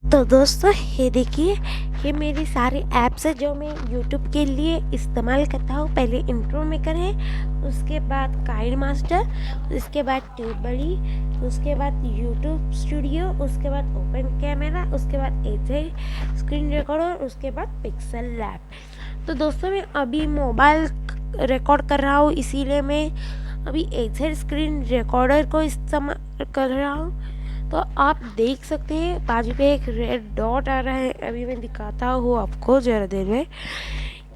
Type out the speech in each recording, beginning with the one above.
तो दोस्तों ये देखिए, ये मेरी सारी ऐप्स है जो मैं यूट्यूब के लिए इस्तेमाल करता हूँ। पहले इंट्रो मेकर है, उसके बाद काइड मास्टर, उसके बाद ट्यूबबडी, उसके बाद यूट्यूब स्टूडियो, उसके बाद ओपन कैमरा, उसके बाद एजे स्क्रीन रिकॉर्डर, उसके बाद पिक्सल लैब। तो दोस्तों मैं अभी मोबाइल रिकॉर्ड कर रहा हूँ, इसीलिए मैं अभी एजे स्क्रीन रिकॉर्डर को इस्तेमाल कर रहा हूँ। तो आप देख सकते हैं बाजू पे एक रेड डॉट आ रहा है। अभी मैं दिखाता हूँ आपको ज़रा देर में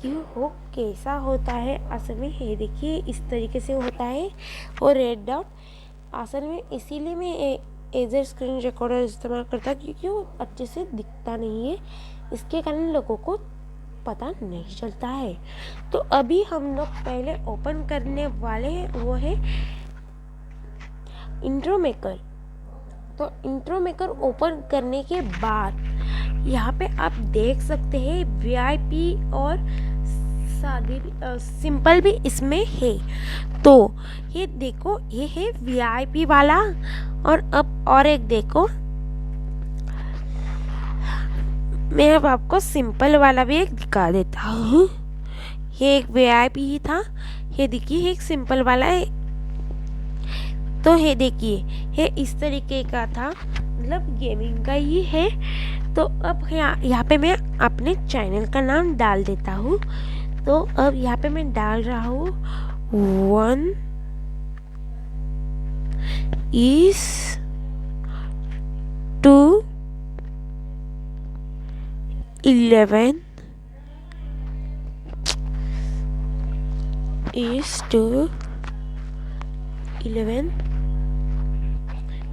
कि वो कैसा होता है असल में। ये देखिए इस तरीके से होता है वो रेड डॉट। असल में इसीलिए मैं एजर स्क्रीन रिकॉर्डर इस्तेमाल करता क्योंकि वो अच्छे से दिखता नहीं है, इसके कारण लोगों को पता नहीं चलता है। तो अभी हम लोग पहले ओपन करने वाले हैं, वो है इंट्रो मेकर। तो इंट्रो मेकर ओपन करने के बाद यहाँ पे आप देख सकते हैं वीआईपी और सादी सिंपल भी इसमें है। तो ये देखो, ये है वीआईपी वाला। और अब और एक देखो, मैं अब आपको सिंपल वाला भी एक दिखा देता हूँ। ये एक वीआईपी ही था, ये देखिए एक सिंपल वाला है। तो ये देखिए ये इस तरीके का था, मतलब गेमिंग का ही है। तो अब यहाँ पे मैं अपने चैनल का नाम डाल देता हूँ। तो अब यहाँ पे मैं डाल रहा हूँ 1 is to 11 is to 11।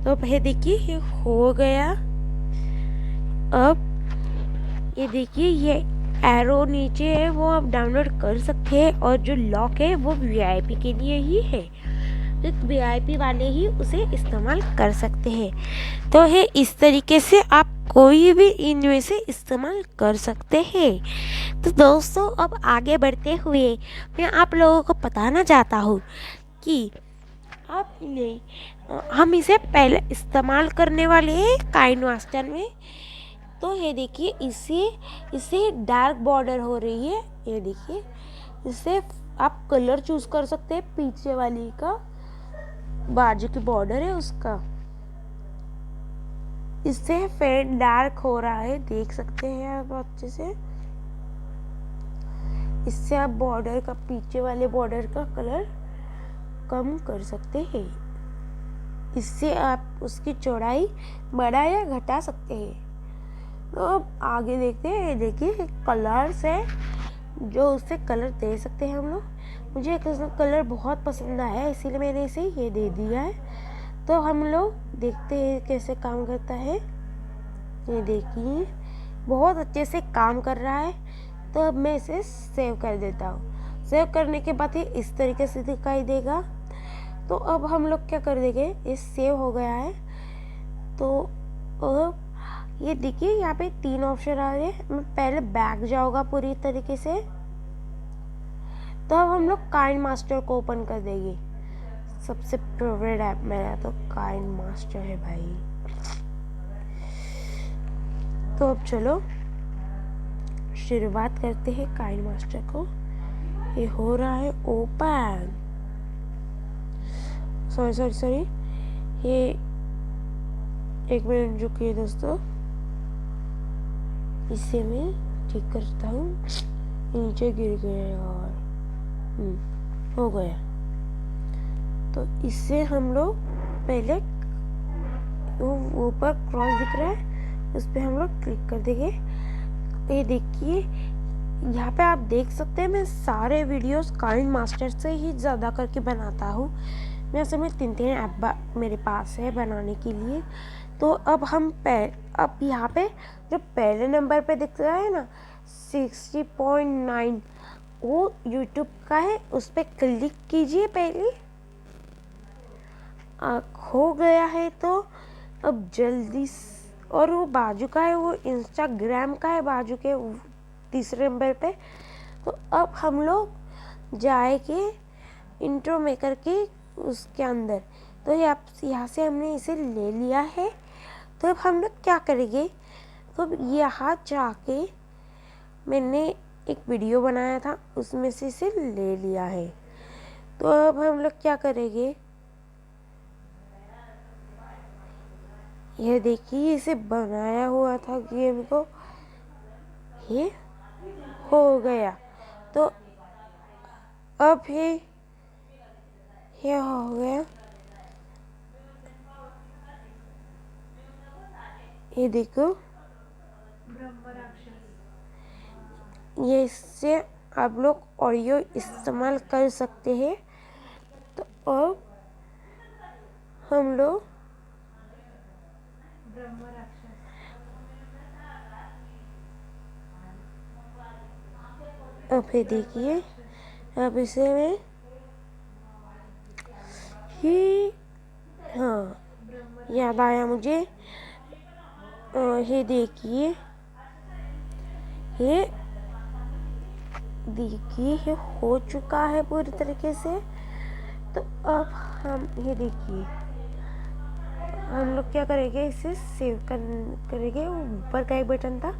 तो ये देखिए ये हो गया। अब ये देखिए ये एरो नीचे है, वो आप डाउनलोड कर सकते हैं। और जो लॉक है वो वीआईपी के लिए ही है, तो वीआईपी वाले ही उसे इस्तेमाल कर सकते हैं। तो है इस तरीके से आप कोई भी इनमें से इस्तेमाल कर सकते हैं। तो दोस्तों अब आगे बढ़ते हुए मैं आप लोगों को बताना चाहता हूँ कि आप हम इसे पहले इस्तेमाल करने वाले हैं काइड मास्टर में। तो ये देखिए इसे डार्क बॉर्डर हो रही है, ये देखिए। इससे आप कलर चूज कर सकते हैं, पीछे वाली का बाजू की बॉर्डर है उसका। इससे फेड डार्क हो रहा है, देख सकते हैं आप अच्छे से। इससे आप बॉर्डर का, पीछे वाले बॉर्डर का कलर कम कर सकते हैं। इससे आप उसकी चौड़ाई बढ़ा या घटा सकते हैं। तो अब आगे देखते हैं, देखिए कलर्स है जो उससे कलर दे सकते हैं हम लोग। मुझे कलर बहुत पसंद आया है, इसीलिए मैंने इसे ये दे दिया है। तो हम लोग देखते हैं कैसे काम करता है। ये देखिए बहुत अच्छे से काम कर रहा है। तो अब मैं इसे सेव कर देता हूँ। सेव करने के बाद ये इस तरीके से दिखाई देगा। तो अब हम लोग क्या कर देंगे, ये सेव हो गया है। तो अब ये देखिए यहाँ पे 3 ऑप्शन आ रहे हैं। मैं पहले बैक जाऊँगा पूरी तरीके से। तो अब हम लोग काइड मास्टर को ओपन कर देंगे। सबसे फेवरेट ऐप मेरा तो काइड मास्टर है भाई। तो अब चलो शुरुआत करते हैं काइड मास्टर को। ये हो रहा है ओपन। सॉरी ये एक मिनट रुकिए दोस्तों, इसे मैं ठीक करता हूँ। नीचे गिर गया यार। हो गया। तो इससे हम लोग पहले ऊपर क्रॉस दिख रहा है, उस पर हम लोग क्लिक कर देंगे। ये देखिए यहाँ पे आप देख सकते हैं मैं सारे वीडियोस काइड मास्टर से ही ज़्यादा करके बनाता हूँ। मैं असल में 3 ऐप मेरे पास है बनाने के लिए। तो अब हम अब यहाँ पे जो पहले नंबर पे दिख रहा है ना 60.9, वो यूट्यूब का है, उस पर क्लिक कीजिए पहले। हो गया है तो अब जल्दी और वो बाजू का है, वो इंस्टाग्राम का है बाजू के तीसरे नंबर पे। तो अब हम लोग जाएंगे इंट्रो मेकर के उसके अंदर। तो यहाँ से हमने इसे ले लिया है। तो अब हम लोग क्या करेंगे, तो अब यहाँ जाके मैंने एक वीडियो बनाया था, उसमें से इसे ले लिया है। तो अब हम लोग क्या करेंगे, ये देखिए इसे बनाया हुआ था गेम को, ये हो गया। तो अब ये हो गया, ये देखो ये, इससे आप लोग ऑडियो इस्तेमाल कर सकते हैं। तो अब हम लोग अब ये देखिए, अब इसे मैं ये, हाँ याद आया मुझे, ये देखिए, ये देखिए ये हो चुका है पूरी तरीके से। तो अब हम ये देखिए, हम लोग क्या करेंगे, इसे सेव करेंगे। ऊपर का एक बटन था,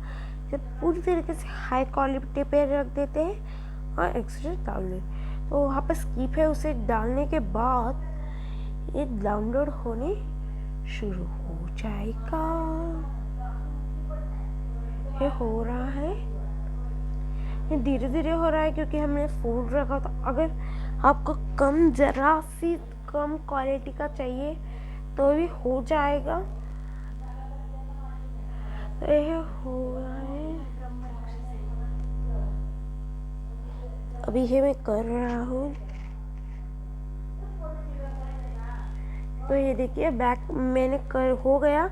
इसे पूरी तरीके से हाई क्वालिटी पे रख देते हैं और एक्सट्रा डाल देते। तो वहाँ पर स्किप है, उसे डालने के बाद ये डाउनलोड होने शुरू हो जाएगा। ये हो रहा है, ये धीरे धीरे हो रहा है क्योंकि हमने फुल रखा था। अगर आपको जरा सी कम क्वालिटी का चाहिए तो भी हो जाएगा। तो ये हो रहा है, अभी ये मैं कर रहा हूँ। तो ये देखिए बैक मैंने हो गया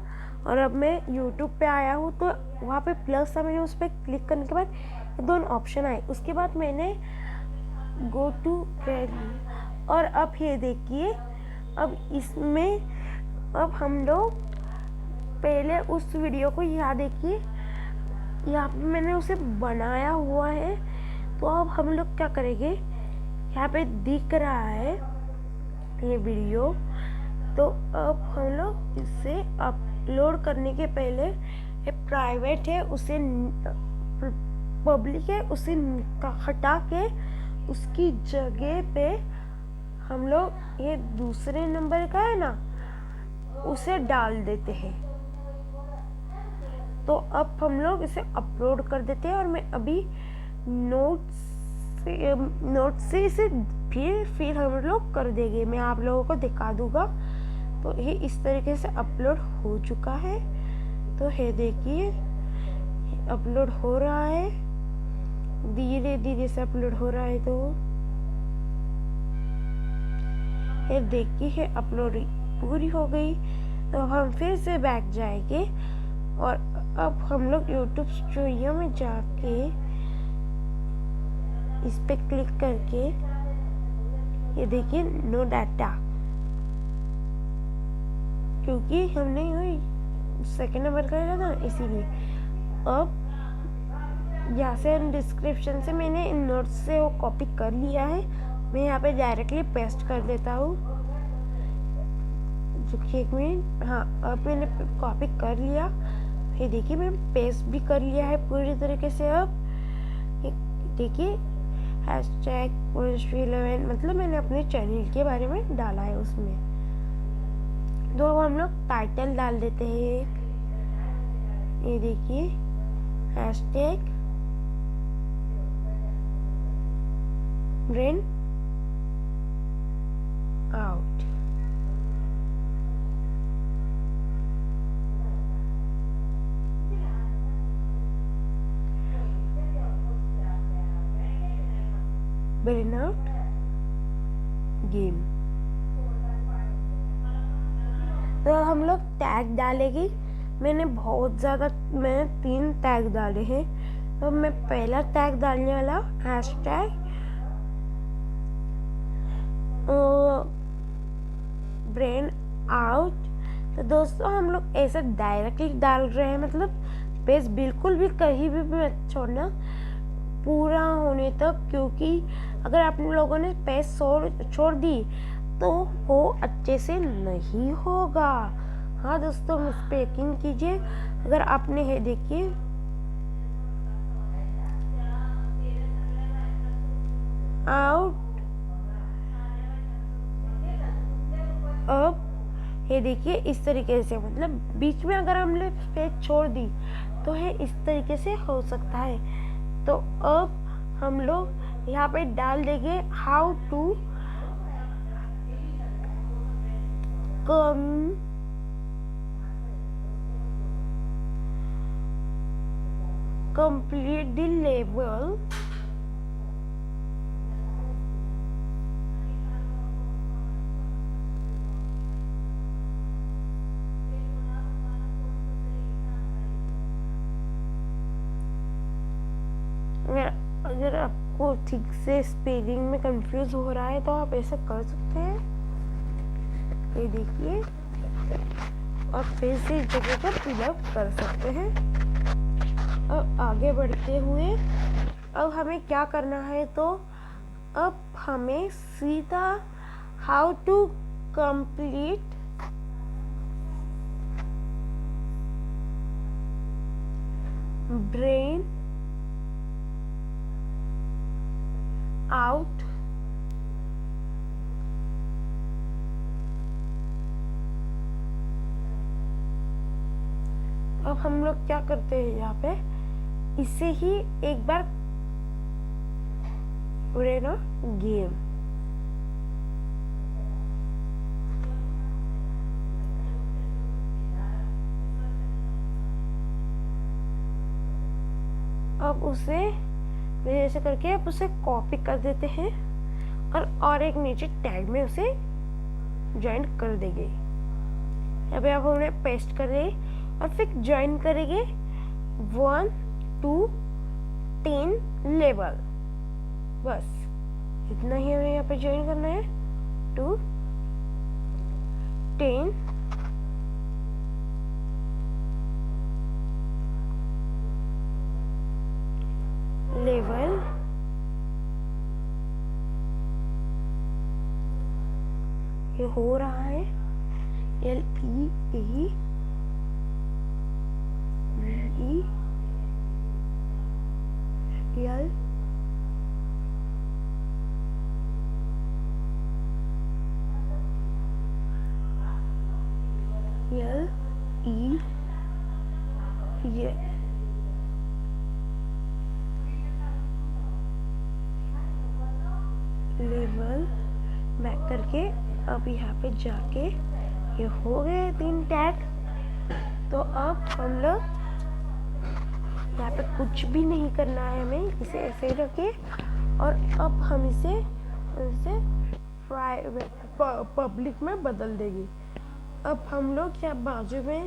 और अब मैं YouTube पे आया हूँ। तो वहाँ पे प्लस था, मैंने उस पर क्लिक करने के बाद दोनों ऑप्शन आए। उसके बाद मैंने गो टू गैलरी, और अब ये देखिए, अब इसमें अब हम लोग पहले उस वीडियो को यहाँ देखिए, यहाँ पे मैंने उसे बनाया हुआ है। तो अब हम लोग क्या करेंगे, यहाँ पे दिख रहा है ये वीडियो। तो अब हम लोग इसे अपलोड करने के पहले, ये प्राइवेट है उसे पब्लिक है उसे हटा के उसकी जगह पे हम लोग ये दूसरे नंबर का है ना, उसे डाल देते हैं। तो अब हम लोग इसे अपलोड कर देते हैं। और मैं अभी नोट से इसे फिर हम लोग कर देंगे, मैं आप लोगों को दिखा दूंगा। तो ये इस तरीके से अपलोड हो चुका है। तो ये देखिए अपलोड हो रहा है, धीरे धीरे से अपलोड हो रहा है। तो ये देखिए ये अपलोड पूरी हो गई। तो हम फिर से बैक जाएंगे और अब हम लोग YouTube स्टूडियो में जाके इस पे क्लिक करके ये देखिए नो डाटा, क्योंकि हमने सेकेंड नंबर का था इसीलिए। अब यहाँ से डिस्क्रिप्शन से मैंने इन नोट्स से वो कॉपी कर लिया है, मैं यहाँ पे डायरेक्टली पेस्ट कर देता हूँ। जो कि एक मिनट, हाँ अब मैंने कॉपी कर लिया। ये देखिए मैं पेस्ट भी कर लिया है पूरी तरीके से। अब देखिए #11 मतलब मैंने अपने चैनल के बारे में डाला है उसमें। तो अब हम लोग टाइटल डाल देते हैं एक, ये देखिए #brain out। brain out game. तो हम लोग टैग डालेंगे। मैंने 3 टैग डाले हैं। तो मैं पहला टैग डालने वाला #brain out। तो दोस्तों हम लोग ऐसे डायरेक्टली डाल रहे हैं, मतलब पेज बिल्कुल भी कहीं भी मत छोड़ना पूरा होने तक, क्योंकि अगर आप लोगों ने पेज छोड़ दी तो वो अच्छे से नहीं होगा। हाँ दोस्तों, मिसपेकिंग कीजिए। अगर आपने है देखिए आउट, अब ये देखिए इस तरीके से, मतलब बीच में अगर हमने स्पेस छोड़ दी तो है इस तरीके से हो सकता है। तो अब हम लोग यहाँ पे डाल देंगे how to complete the level अगर आपको ठीक से स्पेलिंग में कंफ्यूज हो रहा है तो आप ऐसा कर सकते हैं, ये देखिए, और फिर से इस जगह पर फिलअप कर सकते हैं। अब आगे बढ़ते हुए अब हमें क्या करना है, तो अब हमें सीधा how to complete brain out अब हम लोग क्या करते हैं यहाँ पे, इसे ही एक बार ना गेम, अब उसे जैसे करके अब उसे कॉपी कर देते हैं और एक नीचे टैग में उसे ज्वाइन कर देंगे। यहाँ पे अब हमने पेस्ट कर दिए और फिर ज्वाइन करेंगे 1 to 10 लेवल, बस इतना ही हमें यहाँ पे ज्वाइन करना है, 2 10 लेवल। ये हो रहा है LEE L E level back करके अब यहाँ पे जाके ये हो गए 3 टैग। तो अब हम लोग यहाँ पे कुछ भी नहीं करना है, हमें इसे ऐसे ही रखिए और अब हम इसे पब्लिक में बदल देंगे। अब हम लोग यहाँ बाजू में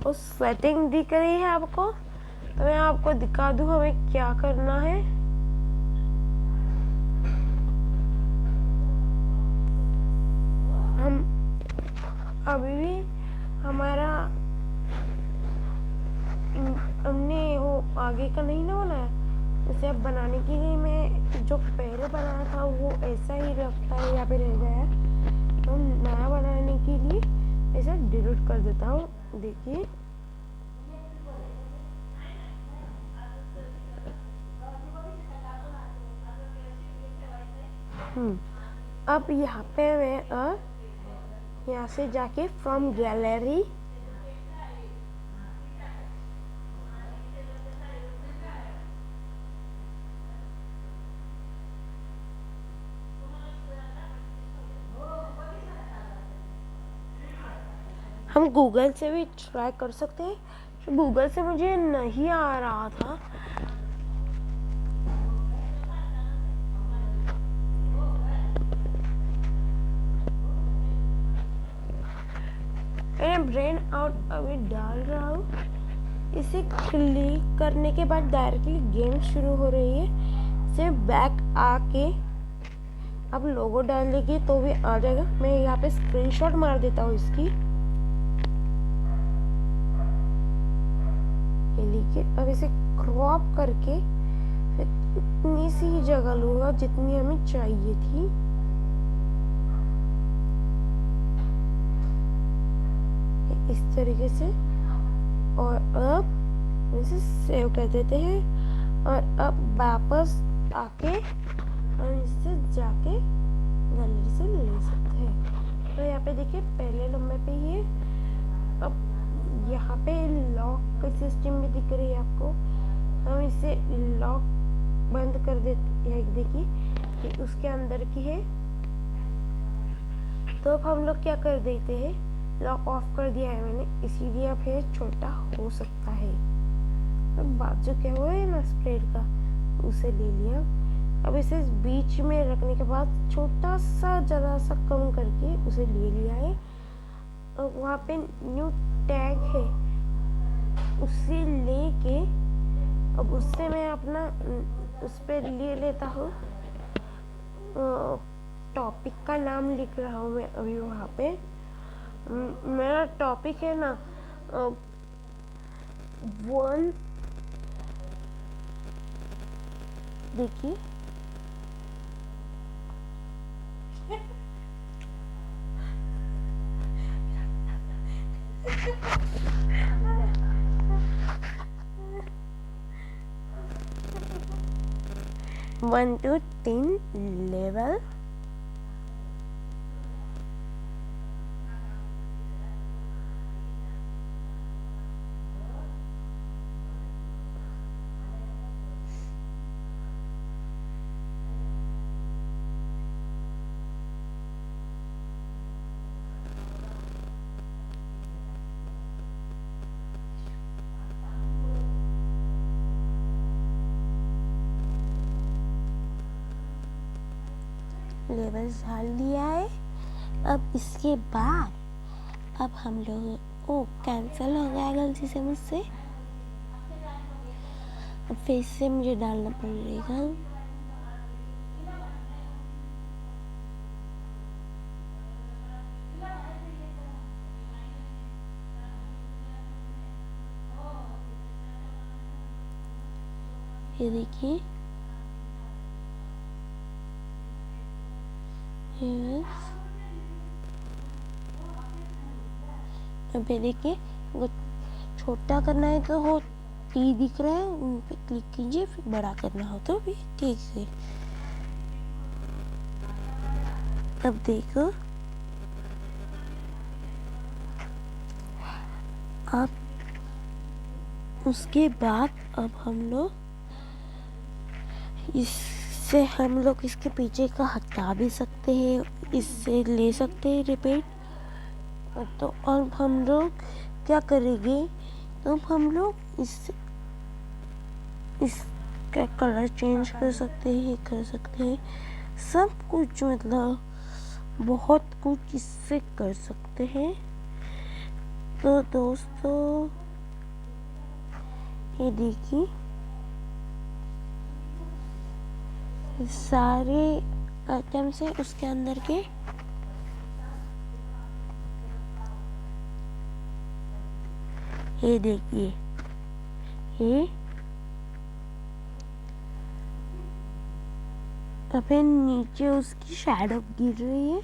उस सेटिंग दिख रही है आपको, तो मैं आपको दिखा दूँ हमें क्या करना है। हम अभी भी हमारा हमने वो आगे का नहीं ना बनाया, इसे अब बनाने के लिए मैं जो पहले बनाया था वो ऐसा ही रखता है, यहाँ पे रह गया है। तो नया बनाने के लिए ऐसा डिलीट कर देता हूँ, देखिए अब यहाँ पे मैं यहाँ से जाके फ्रॉम गैलरी हम गूगल से भी ट्राई कर सकते हैं, तो गूगल से मुझे नहीं आ रहा था। मैं ब्रेन आउट अभी डाल रहा हूँ, इसे क्लिक करने के बाद डायरेक्टली गेम शुरू हो रही है। सिर्फ बैक आके अब लोगो डाल देगी तो भी आ जाएगा। मैं यहाँ पे स्क्रीनशॉट मार देता हूँ इसकी, ये लीजिए। अब इसे क्रॉप करके इतनी सी जगह लूंगा जितनी हमें चाहिए थी। इस तरीके से, और अब इसे सेव कर देते हैं। और अब वापस आके हम इससे जाके गैलरी से ले सकते हैं। तो यहाँ पे देखिए पहले नंबर पे ये, अब यहाँ पे लॉक का सिस्टम भी दिख रही है आपको। हम इसे लॉक बंद कर देते हैं, देखिए कि उसके अंदर की है। तो अब हम लोग क्या कर देते हैं, लॉक ऑफ कर दिया है मैंने, इसीलिए अब ये छोटा हो सकता है। अब बाजू क्या हुआ है ना स्प्रेड का, उसे ले लिया। अब इसे बीच में रखने के बाद छोटा सा ज़रा सा कम करके उसे ले लिया है। अब वहाँ पे न्यू टैग है, उसे लेके अब उससे मैं अपना उस पर ले लेता हूँ, टॉपिक का नाम लिख रहा हूँ मैं अभी वहाँ पे। मेरा टॉपिक है ना 1, देखिए 1 to 10 level. लेवल डाल दिया है। अब इसके बाद अब हम लोग, ओ कैंसिल हो गया गलती से मुझसे, अब फिर से मुझे डालना पड़ेगा। ये देखिए अभी देखिए, वो छोटा करना है तो हो टी दिख रहा है, उन पे क्लिक कीजिए, फिर बड़ा करना हो तो भी ठीक से। अब देखो, अब उसके बाद अब हम लोग इससे हम लोग इसके पीछे का हटा भी सकते हैं, इससे ले सकते हैं रिपीट। तो अब हम लोग क्या करेंगे, तो हम लोग इसका कलर चेंज कर सकते हैं, सब कुछ, मतलब बहुत कुछ इससे कर सकते हैं। तो दोस्तों ये देखिए सारे आइटम्स है उसके अंदर के। ये देखिए, ये अभी नीचे उसकी शैडो गिर रही है,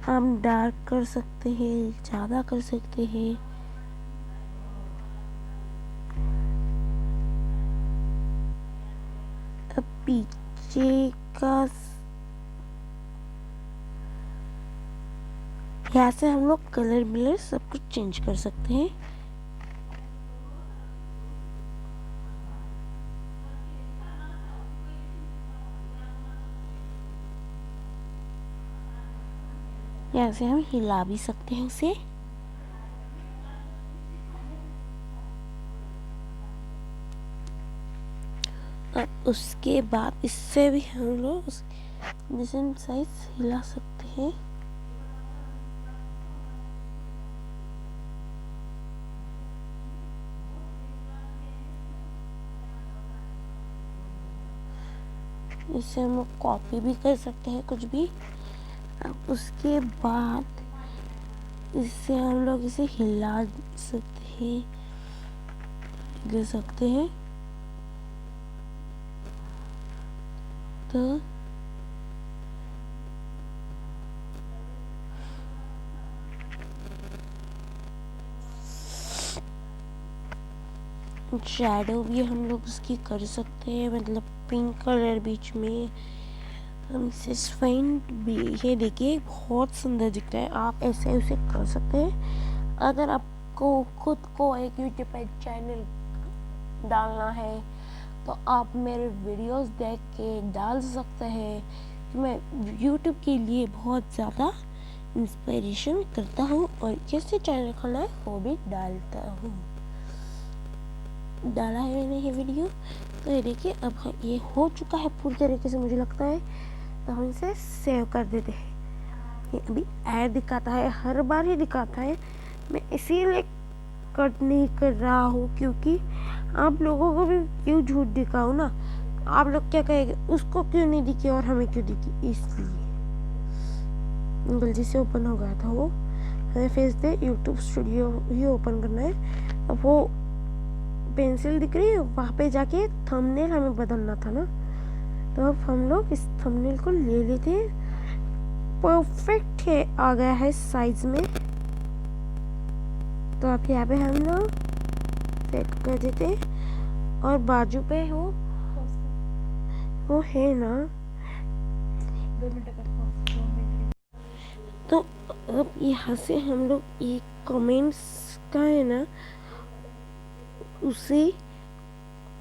हम डार्क कर सकते हैं, ज़्यादा कर सकते हैं। अब पीछे का यहाँ से हम लोग कलर मिलर सब कुछ चेंज कर सकते हैं। यहाँ से हम हिला भी सकते हैं उसे। अब उसके बाद इससे भी हम लोग डिसेंट साइज हिला सकते हैं। इससे हम लोग कॉपी भी कर सकते हैं कुछ भी। अब उसके बाद इससे हम लोग इसे हिला सकते हैं, गिर सकते हैं। तो शैडो भी हम लोग उसकी कर सकते हैं, मतलब पिंक कलर बीच में हम इसे फेंट भी, ये देखिए बहुत सुंदर दिखता है। आप ऐसे उसे कर सकते हैं। अगर आपको खुद को एक यूट्यूब चैनल डालना है तो आप मेरे वीडियोस देख के डाल सकते हैं। मैं यूट्यूब के लिए बहुत ज़्यादा इंस्पिरेशन करता हूँ और कैसे चैनल खोलना है वो भी डालता हूँ। डाला है मैंने ये वीडियो, तो ये देखिए अब ये हो चुका है पूरी तरीके से मुझे लगता है। तो हम इसे सेव कर देते हैं। ये अभी ऐड दिखाता है, हर बार ही दिखाता है। मैं इसीलिए कट नहीं कर रहा हूँ क्योंकि आप लोगों को भी क्यों झूठ दिखाऊँ ना। आप लोग क्या कहेंगे, उसको क्यों नहीं दिखी और हमें क्यों दिखी, इसलिए गलती से ओपन हो गया था वो। हमें फेस दे यूट्यूब स्टूडियो ही ओपन करना है। अब वो पेंसिल दिख रही है, वहाँ पे जाके थंबनेल हमें बदलना था ना। तो अब हम लोग इस थंबनेल को ले लेते हैं। परफेक्ट है, आ गया है साइज में। तो अब यहाँ पे हम लोग सेट कर देते हैं और बाजू पे वो है ना 2 मिनट का। तो अब यहाँ से हम लोग ये कमेंट्स का है ना उसे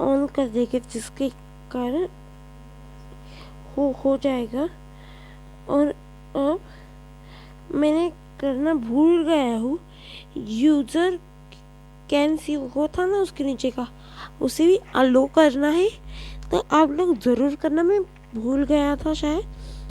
ऑन कर देंगे, जिसके कारण हो जाएगा। और अब मैंने करना भूल गया हूँ, यूज़र कैन सी वो था ना उसके नीचे का, उसे भी अलो करना है। तो आप लोग ज़रूर करना, मैं भूल गया था शायद।